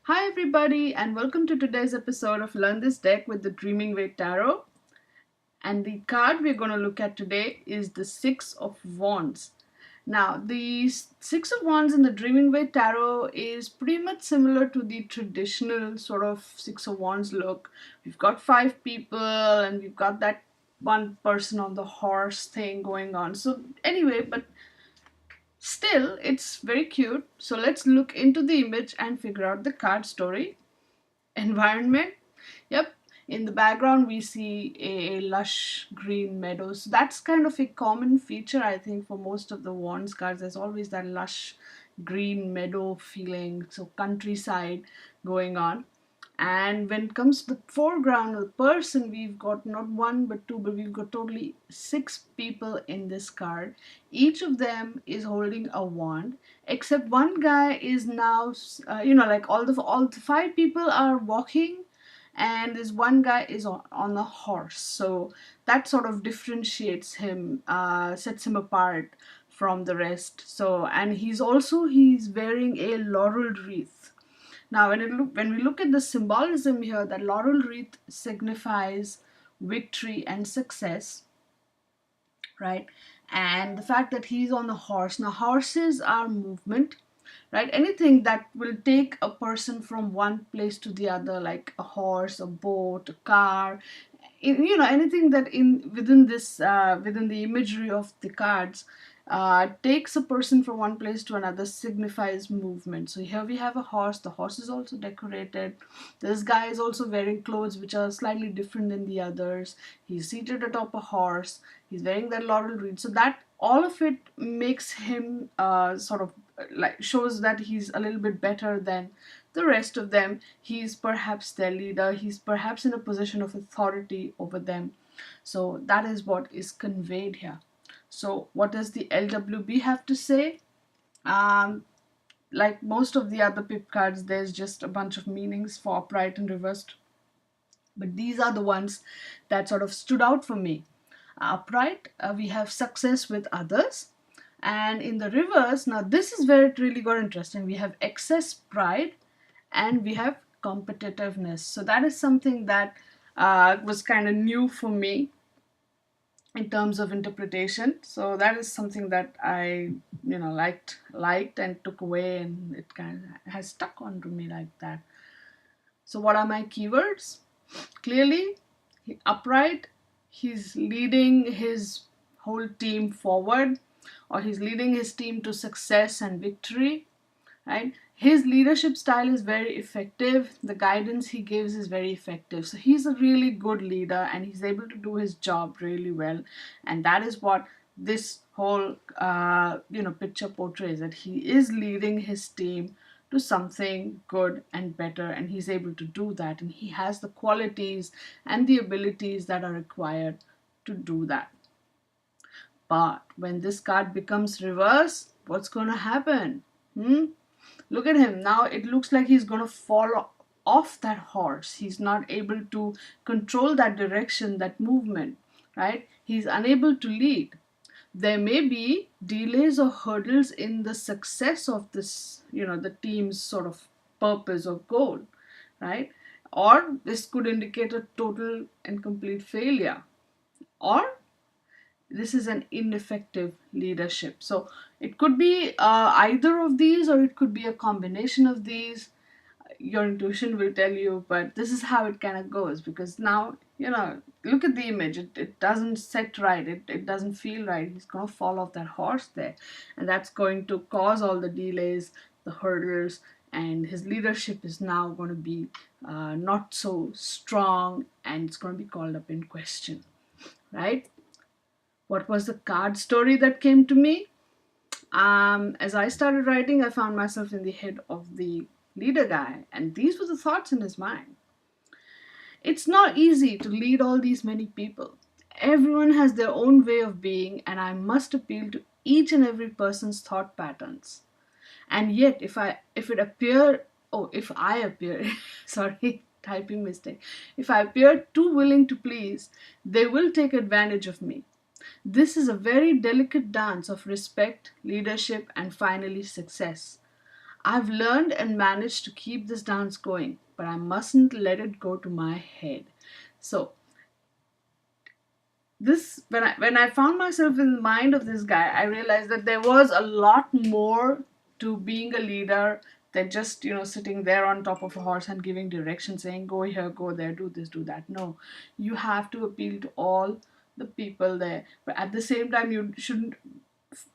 Hi everybody and welcome to today's episode of Learn This Deck with the Dreaming Way Tarot. And the card we're going to look at today is the Six of Wands. Now, the Six of Wands in the Dreaming Way Tarot is pretty much similar to the traditional sort of Six of Wands look. We've got five people and we've got that one person on the horse thing going on. So anyway, but still, it's very cute. So let's look into the image and figure out the card story. Environment. Yep, in the background we see a lush green meadows. That's kind of a common feature, I think, for most of the wands cards. There's always that lush green meadow feeling, so countryside going on. And when it comes to the foreground of the person, we've got not one but two, but we've got totally six people in this card. Each of them is holding a wand, except one guy is now, like all the five people are walking, and this one guy is on a horse. So that sort of differentiates him, sets him apart from the rest. So, and he's wearing a laurel wreath. Now, when we look at the symbolism here, that laurel wreath signifies victory and success, right? And the fact that he's on a horse. Now, horses are movement, right? Anything that will take a person from one place to the other, like a horse, a boat, a car, anything that within the imagery of the cards takes a person from one place to another signifies movement. So here we have a horse. The horse is also decorated. This guy is also wearing clothes which are slightly different than the others. He's seated atop a horse. He's wearing that laurel wreath. So that all of it makes him sort of like shows that he's a little bit better than the rest of them. He's perhaps their leader. He's perhaps in a position of authority over them. So that is what is conveyed here. So what does the LWB have to say? Like most of the other pip cards, there's just a bunch of meanings for upright and reversed. But these are the ones that sort of stood out for me. Upright, we have success with others. And in the reverse, now this is where it really got interesting. We have excess pride and we have competitiveness. So that is something that was kind of new for me in terms of interpretation. So that is something that I liked and took away, and it kind of has stuck onto me like that. So what are my keywords? Clearly, upright, he's leading his whole team forward, or he's leading his team to success and victory, right? His leadership style is very effective. The guidance he gives is very effective. So he's a really good leader and he's able to do his job really well. And that is what this whole picture portrays, that he is leading his team to something good and better, and he's able to do that, and he has the qualities and the abilities that are required to do that. But when this card becomes reverse, what's going to happen? Look at him. Now it looks like he's going to fall off that horse. He's not able to control that direction, that movement, right? He's unable to lead. There may be delays or hurdles in the success of this, the team's sort of purpose or goal, right? Or this could indicate a total and complete failure. Or this is an ineffective leadership. So it could be either of these, or it could be a combination of these. Your intuition will tell you, but this is how it kind of goes, because now, look at the image. It doesn't set right. It doesn't feel right. He's going to fall off that horse there, and that's going to cause all the delays, the hurdles, and his leadership is now going to be not so strong, and it's going to be called up in question, right? What was the card story that came to me? As I started writing, I found myself in the head of the leader guy, and these were the thoughts in his mind. It's not easy to lead all these many people. Everyone has their own way of being, and I must appeal to each and every person's thought patterns. And yet, if I appear, sorry, typing mistake. If I appear too willing to please, they will take advantage of me. This is a very delicate dance of respect, leadership, and finally success. I've learned and managed to keep this dance going, but I mustn't let it go to my head. So this, when I found myself in the mind of this guy, I realized that there was a lot more to being a leader than just, sitting there on top of a horse and giving directions, saying go here, go there, do this, do that. No, you have to appeal to all the people there, but at the same time you shouldn't,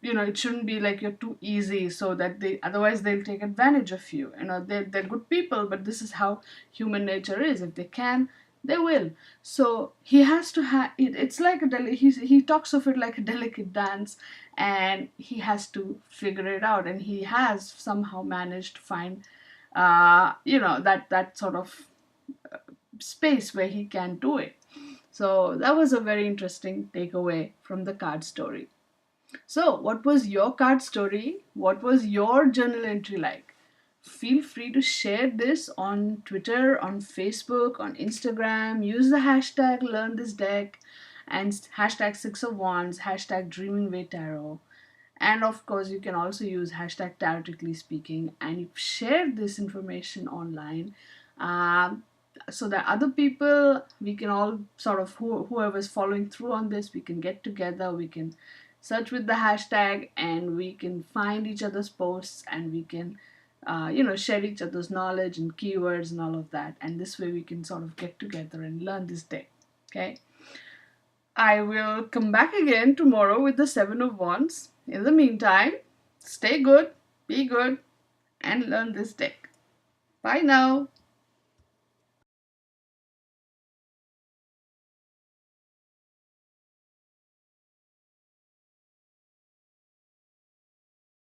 it shouldn't be like you're too easy, so that they, otherwise they'll take advantage of you. They're good people, but this is how human nature is. If they can, they will. So he has to have it's like he talks of it like a delicate dance, and he has to figure it out, and he has somehow managed to find that sort of space where he can do it. So that was a very interesting takeaway from the card story. So, what was your card story? What was your journal entry like? Feel free to share this on Twitter, on Facebook, on Instagram. Use the hashtag LearnThisDeck and hashtag Six of Wands, hashtag DreamingWayTarot. And of course, you can also use hashtag TaroticallySpeaking and share this information online. Um, so that other people, we can all sort of, whoever's following through on this, we can get together, we can search with the hashtag, and we can find each other's posts, and we can share each other's knowledge and keywords and all of that, and this way we can sort of get together and learn this deck. Okay, I will come back again tomorrow with the Seven of Wands. In the meantime, stay good, be good, and learn this deck. Bye now.